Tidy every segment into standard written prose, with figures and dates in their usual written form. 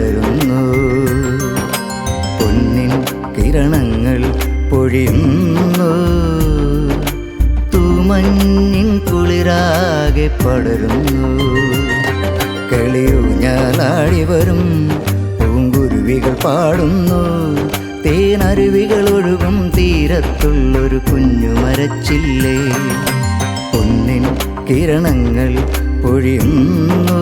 പടരുന്നു. പൊന്നിൻ കിരണങ്ങൾ പൊഴിയുന്നു. തൂമഞ്ഞിൻ കുളിരാകെ പടരുന്നു. കളിയൂഞ്ഞാലാടി വരും പൂങ്കുരുവികൾ പാടുന്നു. തേനരുവികൾ ഒഴുകും തീരത്തുള്ളൊരു കുഞ്ഞു മരച്ചില്ലേ. പൊന്നിൻ കിരണങ്ങൾ പൊഴിയുന്നു.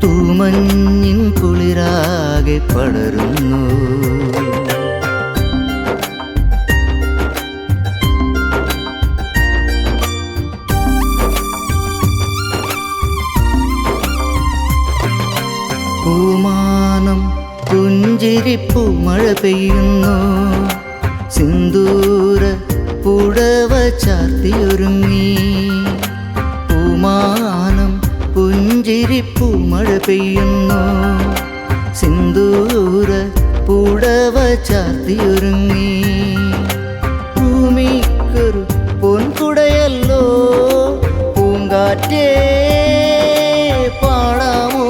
തൂമഞ്ഞിൻ കുളിരാകെ പടരുന്നു. പൂമാനം പുഞ്ചിരിപ്പൂ മഴ പെയ്യുന്നു. സിന്ദൂര പുടവ ചാർത്തിയൊരുങ്ങി. പൂമാനം പുഞ്ചിരിപ്പൂ മഴ പെയ്യുന്നു. സിന്ദൂര പുടവ ചാർത്തിയൊരുങ്ങി. ഭൂമിക്കൊരു പൊൻകുടയല്ലോ പൂങ്കാറ്റേ പാടാമോ.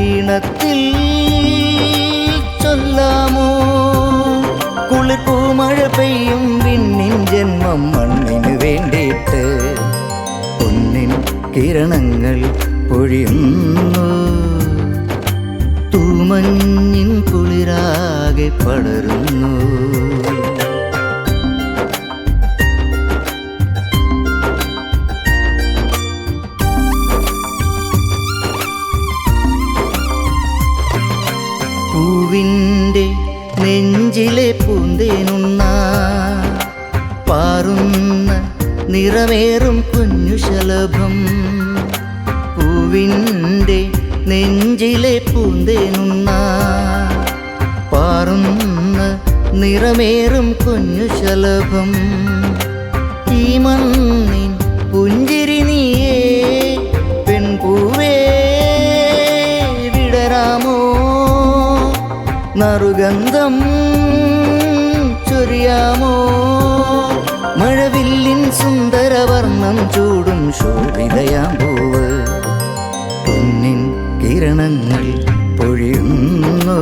ഈണത്തിൽ ചൊല്ലാമോ. കുളിർപ്പൂ മഴ പെയ്യും വിണ്ണിൻ ജന്മം മണ്ണിന് വേണ്ടിയിട്ട്. പൊന്നിൻ കിരണങ്ങൾ പൊഴിയുന്നു. തൂമഞ്ഞിൻ കുളിരാകെ പടരുന്നു. പൂവിൻ്റെ നെഞ്ചിലെ പൂന്തേനുണ്ണ പാറുന്ന നിറമേറും കുഞ്ഞു ശലഭം. പൂവിൻ്റെ നെഞ്ചിലെ പൂന്തേനുണ്ണ പാറുന്ന നിറമേറും കുഞ്ഞു ശലഭം. ഈ മണ്ണിൻ പുഞ്ചിരി നീയേ പെൺപൂവേ വിടരാമോ. നറുഗന്ധം ചൊരിയാമോ. മഴവില്ലിൻ സുന്ദരവർണ്ണം ചൂടും ശോഭിതയാം പൂവ്. പൊന്നിൻ കിരണങ്ങൾ പൊഴിയുന്നു.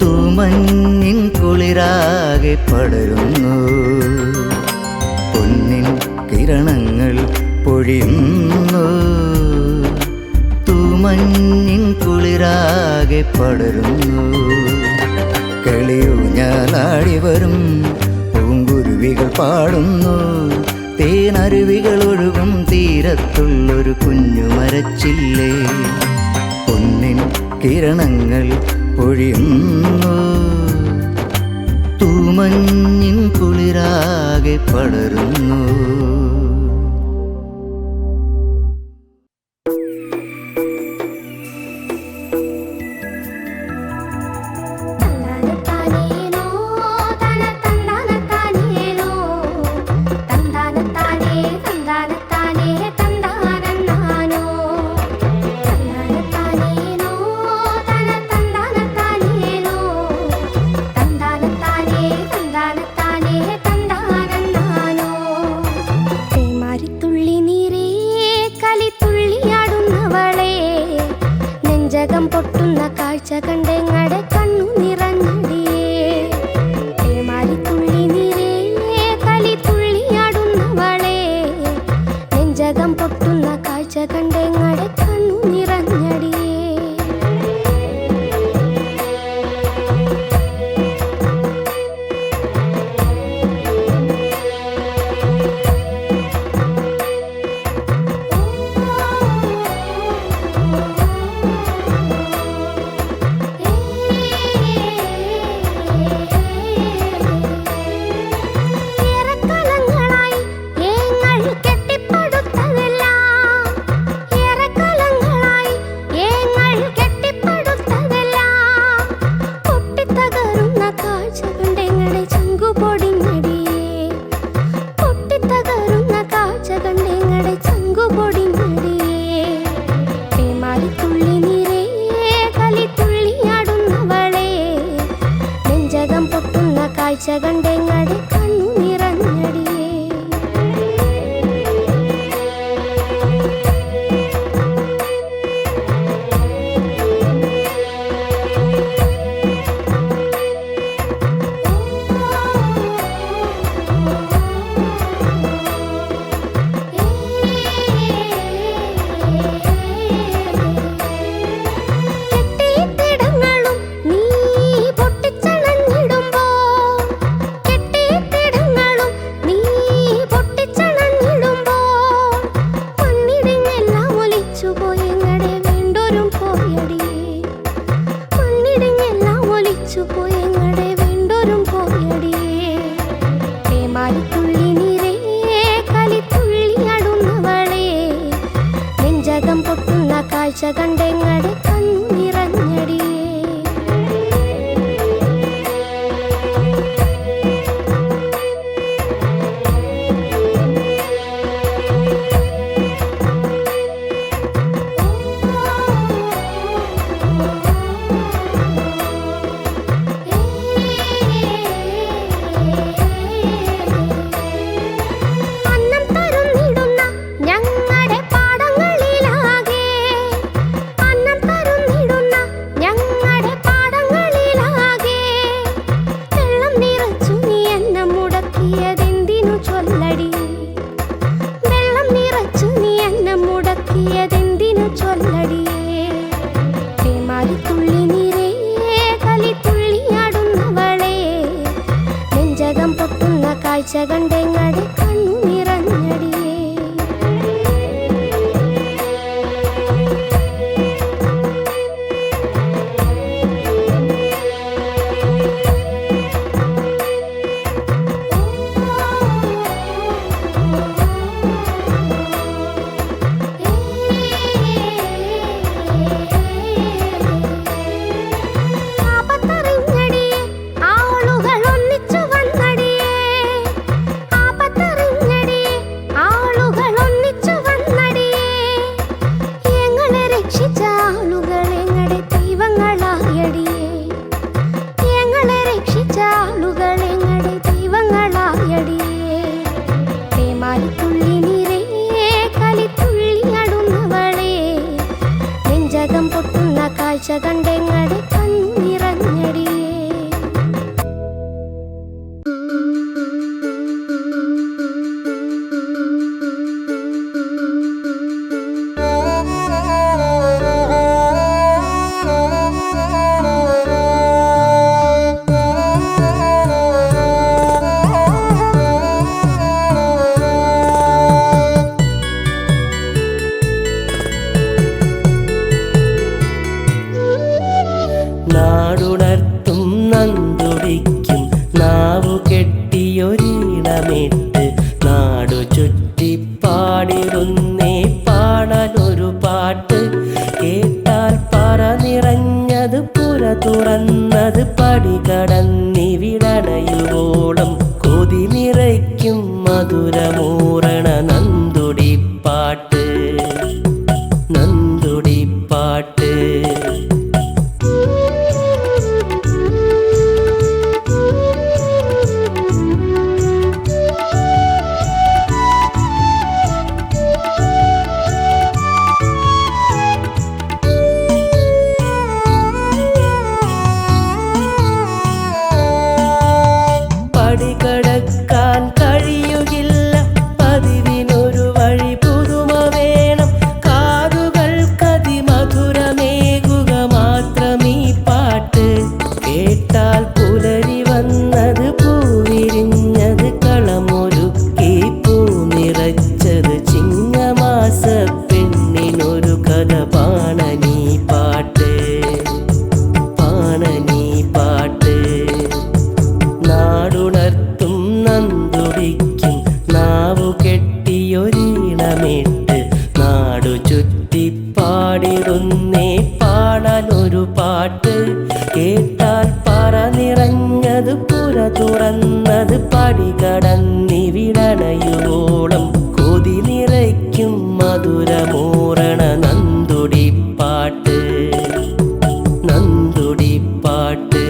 തൂമഞ്ഞിൻ കുളിരാകെ പടരുന്നു. പൊന്നിൻ കിരണങ്ങൾ പൊഴിയുന്നു. തൂമഞ്ഞിൻ കുളിരാകെ പടരുന്നു. കളിയൂഞ്ഞാലാടി വരും പൂങ്കുരുവികൾ പാടുന്നു. തേനരുവികൾ ഒഴുകും തീരത്തുള്ളൊരു കുഞ്ഞു മരച്ചില്ലേ. പൊന്നിൻ കിരണങ്ങൾ പൊഴിയുന്നു. തൂമഞ്ഞിൻ കുളിരാകെ പടരുന്നു. കാഴ്ച കണ്ടെങ്ങടെ കണ്ണു നിറഞ്ഞടിയേ. കാഴ്ച കണ്ടെങ്ങടെ കണ്ണു നിറഞ്ഞടിയേ. കാഴ്ച കണ്ടെങ്ങടെ കണ്ണു നിറഞ്ഞടിയേ. കാഴ്ച കണ്ടെങ്ങടെ കണ്ണു നിറഞ്ഞടിയേ. നാടുണർത്തും നന്തുടിക്കും നാവു കെട്ടിയൊരീണമിട്ട് നാടു ചുറ്റിപ്പാടിരുന്നേ പാടാനൊരു പാട്ട്. കേട്ടാൽ പറ നിറഞ്ഞത് പുര തുറന്നത് പടി കടന്നിവിടണയുവോളം കൊതി നിറയ്ക്കും മധുരമൂറണ നന്തുടിപ്പാട്ട് നന്തുടിപ്പാട്ട്. കടക്കാൻ കഴിയുകില്ല പതിവിനൊരു വഴി പുതുമ വേണം. കാതുകൾക്കതിമധുരമേകുക മാത്രമീ പാട്ട്. കേട്ടാൽ പുലരി വന്നത് പൂവിരിഞ്ഞത് കളമൊരുക്കി പൂ നിറച്ചത് ചിങ്ങമാസ പെണ്ണിനൊരു കഥ പാണനീ പാട്ട് പാണനീ പാട്ട്. നാടുണർത്തും നന്തുടിക്കും നാവു കെട്ടിയൊരീണമിട്ട് നാടു ചുറ്റിപ്പാടിരുന്നേ പാടാനൊരു പാട്ട്. കേട്ടാൽ പറ നിറഞ്ഞത് പുര തുറന്നത് പടി കടന്നിവിടണയുവോളം കൊതി നിറയ്ക്കും മധുരമൂറണ നന്തുടിപ്പാട്ട് നന്തുടിപ്പാട്ട്.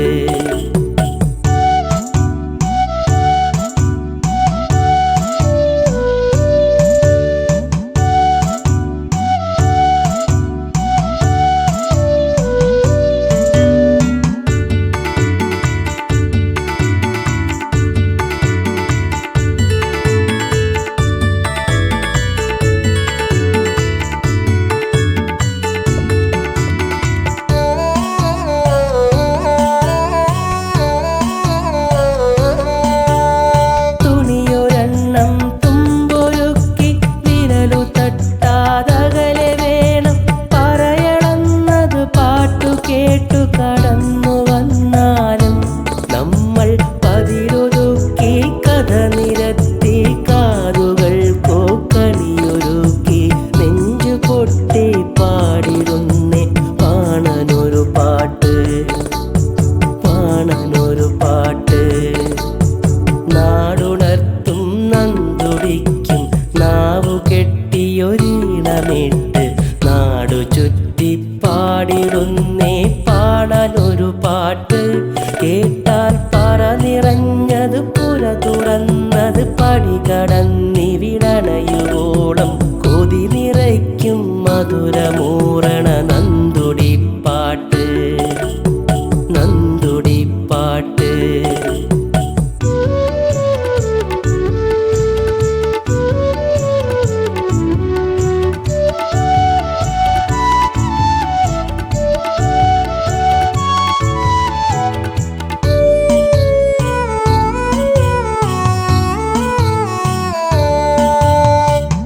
ചുറ്റിപ്പാടിടുന്നേ പാടാനൊരു പാട്ട് കേട്ടാൽ പറ നിറഞ്ഞത് പുര തുറന്നത് പടി കടന്നിവിടണയുവോളം കൊതി നിറയ്ക്കും മധുരമൂറണ നന്തുടിപ്പാട്ട് നന്തുടിപ്പാട്ട്.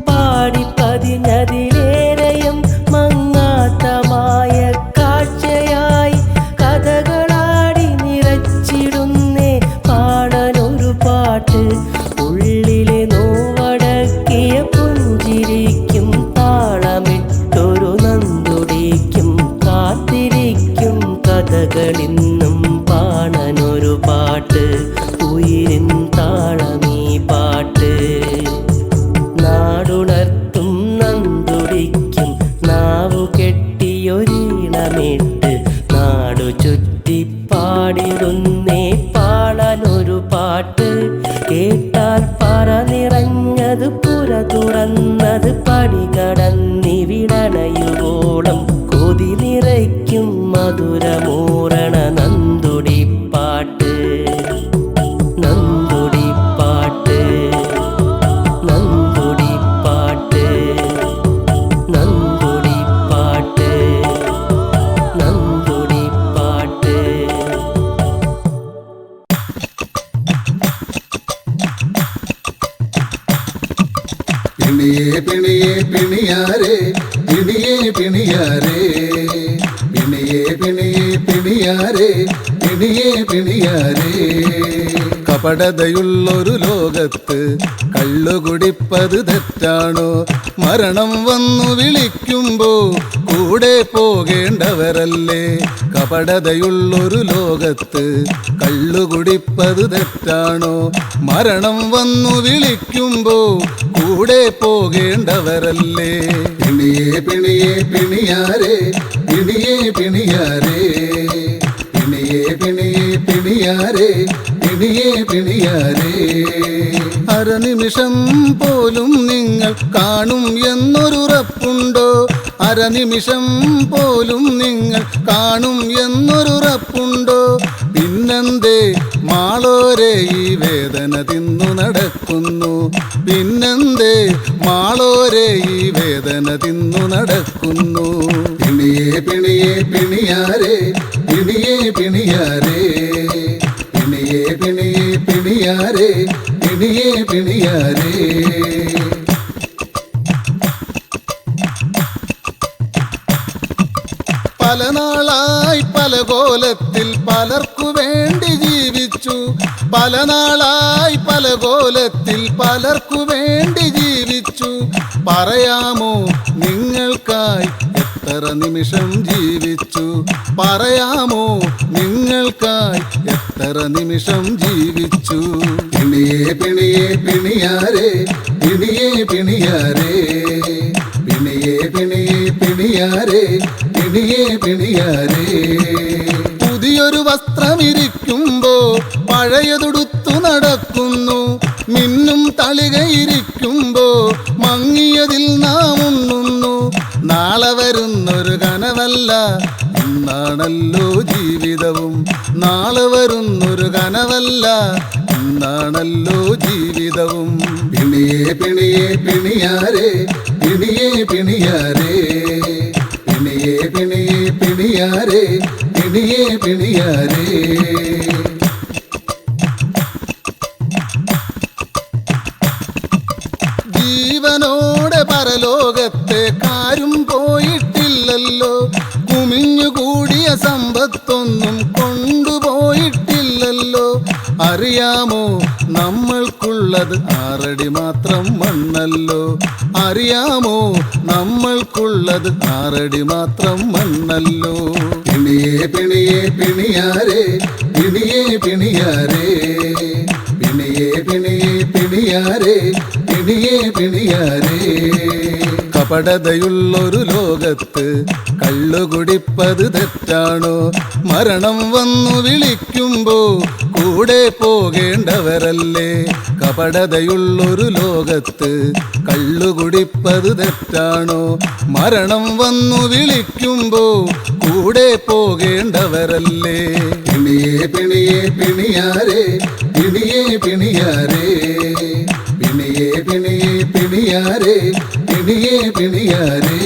പാടിപ്പതിഞ്ഞതിലേറെയും മങ്ങാത്തമായ കാഴ്ചയായി കഥകളാടി നിറച്ചിടുന്നേ പാടാനൊരു പാട്ട്. ഉള്ളിലെ നോവടക്കിയ പുഞ്ചിരിക്കും താളമിട്ടൊരു നന്തുടിക്കും കാത്തിരിക്കും കഥകളിന്നും പാടാനൊരു പാട്ട്. ഉയിരിൻ താളമീ പാട്ട് നാടുണർത്തും നന്തുടിക്കും നാവു കെട്ടിയൊരീണമിട്ട് നാടു ചുറ്റിപ്പാടിടുന്നേ പാടാനൊരു പാട്ട് കേട്ടാൽ പറ നിറഞ്ഞത് പുര തുറന്നത് പടി കടന്നിവിടണയുവോളം കൊതി നിറയ്ക്കും മധുരമൂറണ നന്തുടിപ്പാട്ട് നന്തുടിപ്പാട്ട് നന്തുടിപ്പാട്ട് നന്തുടിപ്പാട്ട് നന്തുടിപ്പാട്ട്. പിണിയേ പിണിയേ പിണിയാരേ പിണിയേ പിണിയാരേ പിണിയേ പിണിയേ പിണിയാരേ പിണിയേ പിണിയാരേ. കപടതയുള്ളൊരു ലോകത്ത് കള്ളുകുടിപ്പത് തെറ്റാണോ? മരണം വന്നു വിളിക്കുമ്പോ കൂടെ പോകേണ്ടവരല്ലേ? കപടതയുള്ളൊരു ലോകത്ത് കള്ളുകുടിപ്പത് തെറ്റാണോ? മരണം വന്നു വിളിക്കുമ്പോ കൂടെ പോകേണ്ടവരല്ലേ? പിണിയേ പിണിയേ പിണിയാരേ പിണിയേ പിണിയാരേ പിണിയേ പിണിയേ പിണിയാരേ പിണിയേ പിണിയാരേ. അരനിമിഷം പോലും നിങ്ങൾ കാണും എന്നൊരുറപ്പുണ്ടോ? അരനിമിഷം പോലും നിങ്ങൾ കാണും എന്നൊരുറപ്പുണ്ടോ? പിന്നെന്തേ മാളോരെ ഈ വേദന തിന്നു നടക്കുന്നു? പിന്നെന്തേ മാളോരെ ഈ വേദന തിന്നു നടക്കുന്നു? പിണിയേ പിണിയേ പിണിയാരേ പിണിയേ പിണിയാരേ പിണിയേ പിണിയേ പിണിയാരേ പിണിയേ പിണിയാരേ. പല നാളായി പല കോലത്തിൽ പലർക്കു വേണ്ടി ജീവിച്ചു. പല നാളായി പല കോലത്തിൽ പലർക്കു വേണ്ടി ജീവിച്ചു. പറയാമോ നിങ്ങൾക്കായി എത്ര നിമിഷം ജീവിച്ചു? പറയാമോ നിങ്ങൾക്കായി എത്ര നിമിഷം ജീവിച്ചു? പിണിയേ പിണിയേ പിണിയാരേ പിണിയേ പിണിയാരേ പിണിയേ പിണിയേ പിണിയാരേ പിണിയേ പിണിയാരേ. പുതിയൊരു വസ്ത്രമിരിക്കുമ്പോ പഴയതുടുത്തു നടക്കുന്നു. മിന്നും തളികയിരിക്കുമ്പോ മങ്ങിയതിൽ നാം ഉണ്ണുന്നു. നാളെ വരുന്നൊരു കനവല്ല ഇന്നാണല്ലോ ജീവിതവും. നാളെ വരുന്നൊരു കനവല്ല ഇന്നാണല്ലോ ജീവിതവും. പിണിയേ പിണിയേ പിണിയാരേ പിണിയേ പിണിയാരേ പിണിയേ പിണിയേ പിണിയാരേ പിണിയേ പിണിയാരേ. ജീവനോടെ പരലോകത്തെ കാരും പോയിട്ടില്ലല്ലോ. കുമിഞ്ഞുകൂടിയ സമ്പത്തൊന്നും കൊണ്ടുപോയിട്ടില്ലല്ലോ. അറിയാമോ നമ്മൾക്കുള്ളത് 6 അടി മാത്രം മണ്ണല്ലോ. അറിയാമോ നമ്മൾക്കുള്ളത് 6 അടി മാത്രം മണ്ണല്ലോ. പിണിയേ പിണിയേ പിണിയാരേ പിണിയേ പിണിയാരേ പിണിയേ പിണിയേ പിണിയാരേ പിണിയേ പിണിയാരേ. കപടതയുള്ളൊരു ലോകത്ത് കള്ളുകുടിപ്പത് തെറ്റാണോ? മരണം വന്നു വിളിക്കുമ്പോ കൂടെ പോകേണ്ടവരല്ലേ? കപടതയുള്ളൊരു ലോകത്ത് കള്ളുകുടിപ്പത് തെറ്റാണോ? മരണം വന്നു വിളിക്കുമ്പോ കൂടെ പോകേണ്ടവരല്ലേ? പിണിയേ പിണിയേ പിണിയാരേ, പിണിയേ പിണിയാരേ, പിണിയേ പിണിയേ പിണിയാരേ, പിണിയേ പിണിയാരേ.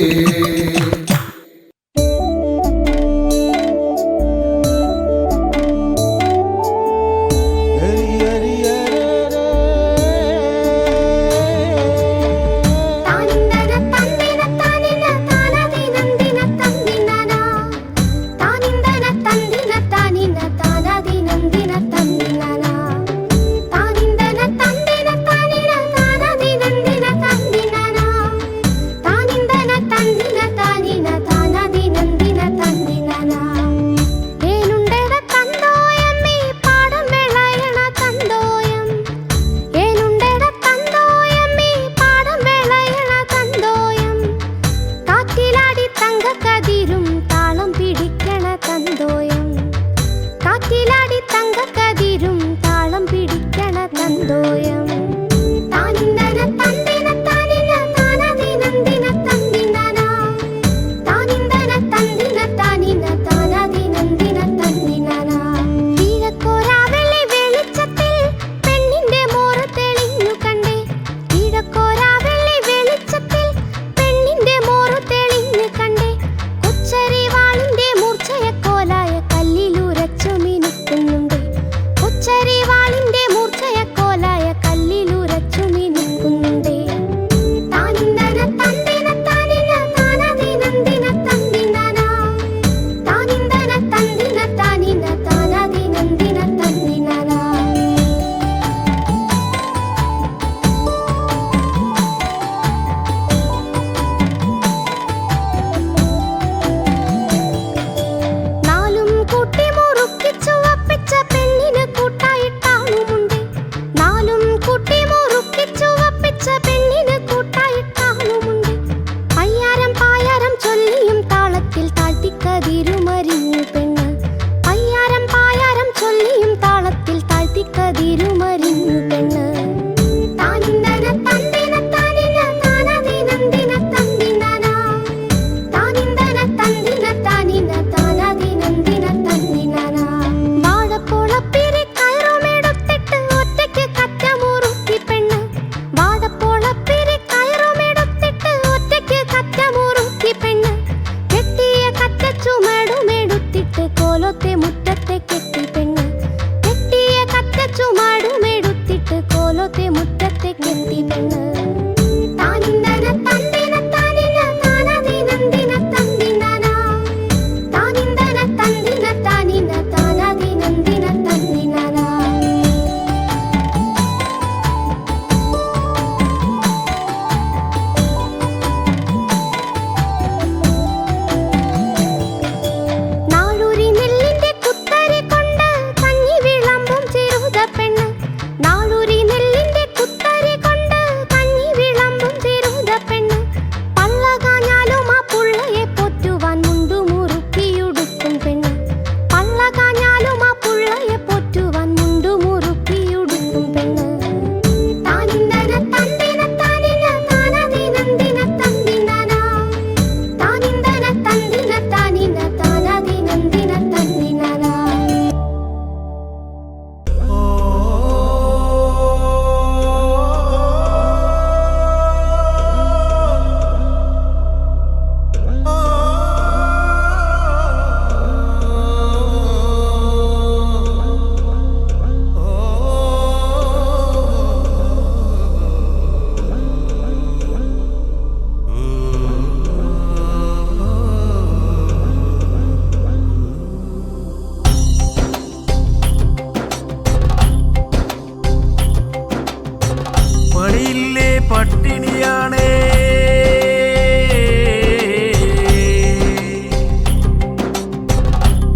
പട്ടിണിയാണേ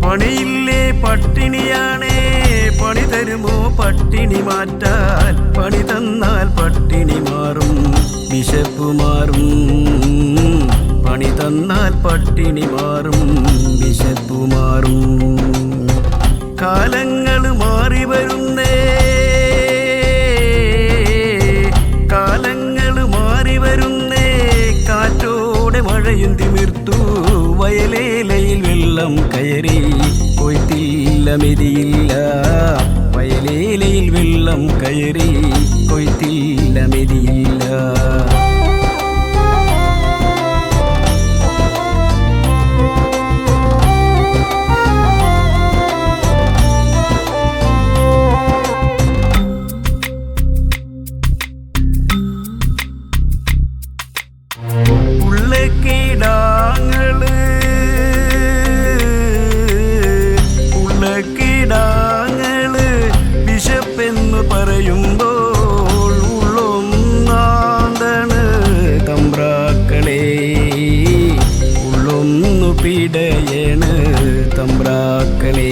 പണിയില്ലേ പട്ടിണിയാണേ പണി തരുമോ പട്ടിണി മാറ്റാൻ പണി തന്നാൽ പട്ടിണി മാറും വിശപ്പ് മാറും പണി തന്നാൽ പട്ടിണി മാറും വിശപ്പു മാറും കാലങ്ങൾ മാറി വരുന്നേ കാലങ്ങൾ മാറി വരുന്നേ കാറ്റോടെ മഴയും തിമിർത്തു വയലേലയിൽ വെള്ളം കയറി കൊയ്ത്തില്ല മെതിയില്ല വയലേലയിൽ വെള്ളം കയറി കൊയ്ത്തില്ല മെതിയില്ല ഉള്ളക്കിടാങ്ങള് വിശപ്പെന്നു പറയുമ്പോൾ ഉള്ളൊന്നാന്തണ് തമ്പ്രാക്കളെ ഉള്ളൊന്നു പിടയണ് തമ്പ്രാക്കളെ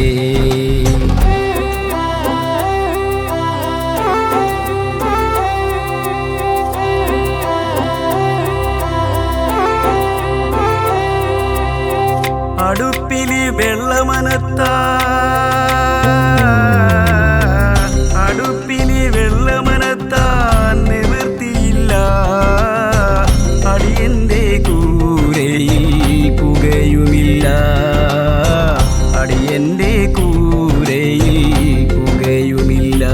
അടുപ്പിലി വെള്ളമനത്താ അടുപ്പിലി വെള്ളമനത്താൻ നിവൃത്തിയില്ല അടിയന്റെ കൂരയിൽ പുകയുമില്ല അടിയന്റെ കൂരയിൽ പുകയുമില്ല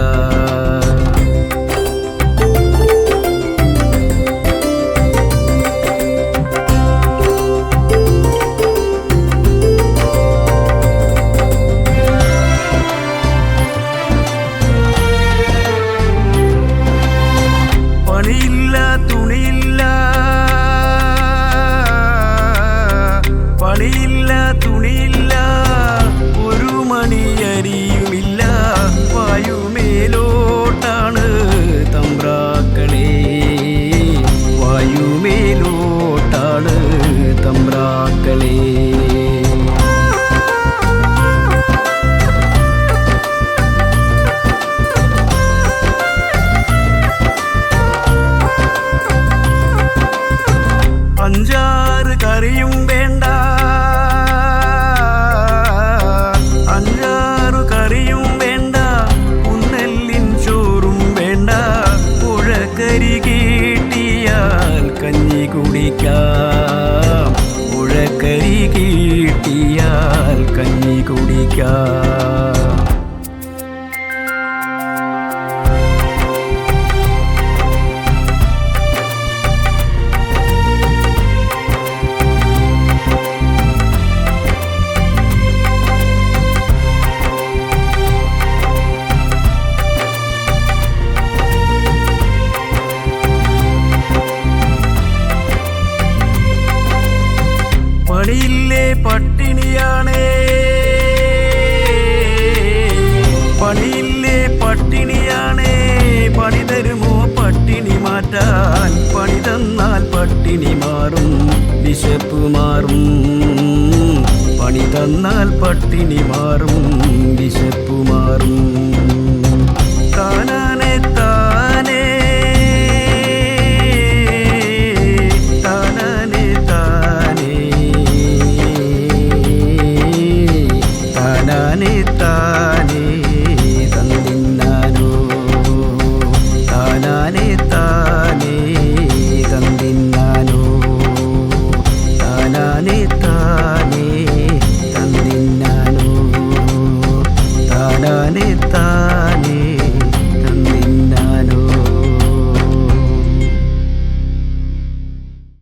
പണിയില്ല തുണിയില്ല പണിയില്ല തുണിയില്ല ഒരു മണിയരിയുമില്ല വായുമേലോട്ടാണ് തമ്പ്രാക്കളെ വായുമേലോട്ടാണ് തമ്പ്രാക്കളെ അഞ്ചാറ് കറിയും വേണ്ട അഞ്ചാറു കറിയും വേണ്ട പുന്നെല്ലിൻ ചോറും വേണ്ട പുഴക്കരി കിട്ടിയാൽ കഞ്ഞി കുടിക്കാം പുഴക്കരി കിട്ടിയാൽ കഞ്ഞി കുടിക്കാം പണിയില്ലേ പട്ടിണിയാണേ പണിയില്ലേ പട്ടിണിയാണേ പണി തരുമോ പട്ടിണി മാറ്റാൻ പണി തന്നാൽ പട്ടിണി മാറും വിശപ്പ് മാറും പണി തന്നാൽ പട്ടിണി മാറും വിശപ്പ് മാറും